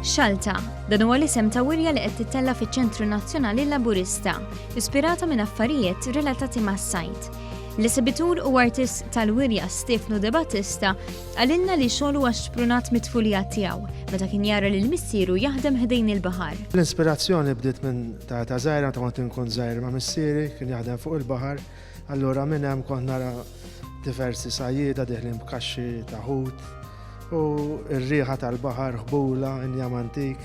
Xalta, dan huwa l-isem ta' wirja li qed titella fiċ-Ċentru Nazzjonali Laburista, ispirata minn affarijiet relatati mas-sajt. L-esibitur u artist tal-wirja Stefano De Battista għalilna li xogħlu għax-xprunat mit-tfulija tiegħu meta kien jara lil missieru jaħdem ħdejn il-baħar. L-ispirazzjoni bdiet minn ta' żgħira ta' kont inkun żgħir ma' missieri kien jaħdem fuq il-baħar, allura minn hemm kont nara diversi sajjieda deħlin b'kaxxi ta' ħut u r-rieħa tal-baħar ħbula, injam antik,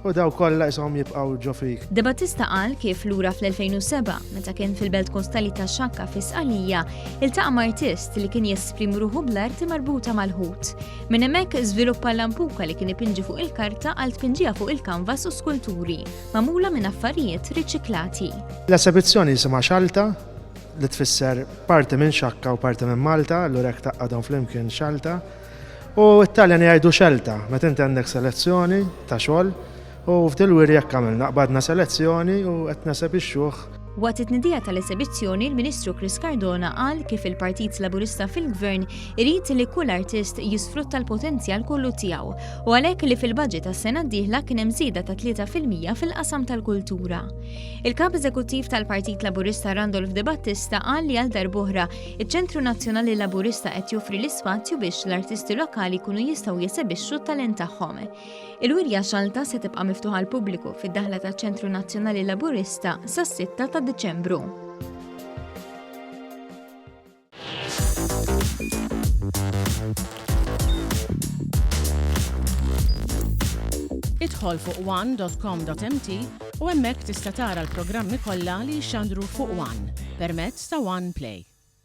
u daw kollha ishom jibqgħu ġo fik. De Battista qal kif lura fl-2007 meta kien fil-belt kostali ta' Xakka fi Sqalija iltaqa' artist li kien jesprimi ruħu bl-arti marbuta mal-ħut. Minn hemmhekk żviluppa lampuka li kien ipinġi fuq il-karta għal tpinġija fuq il-kanvas u skulturi magħmula minn affarijiet riċiklati. L-esibizzjoni jisimha Xalta li tfisser parti minn Xakka u parti minn Malta, allura hekk taqgħadhom flimkien Xalta. U t-Taljani jgħidu Xelta, meta inti għandek selezzjoni ta' xogħol u f'dil wirja jekk għamilna qbadna selezzjoni u qed naseb ix-xuħ. Waqt it-tnedija tal-esibizzjoni, il-Ministru Chris Cardona qal kif il-Partit Laburista fil-Gvern irid li kull artist jisfrutta l-potenzjal kollu tiegħu u għalhekk li fil-budget tas-sena d-dieħla kien hemm żieda ta' 3% fil-qasam tal-kultura. Il-Kap Eżekuttiv tal-Partit Laburista Randolph De Battista qal li għal darb'oħra iċ-Ċentru Nazzjonali Laburista qed joffri l-ispazju biex l-artisti lokali jkunu jistgħu jesebixxu t-talent tagħhom. Il-wirja Xalta se tibqa' miftuħa għal pubbliku fid-daħla taċ-Ċentru Nazzjonali Laburista sas-6 ta' Diċembru. Idħol fuq one.com.mt u hemmhekk tista' tara l-programmi kollha li jxandru fuq One permezz ta' One Play.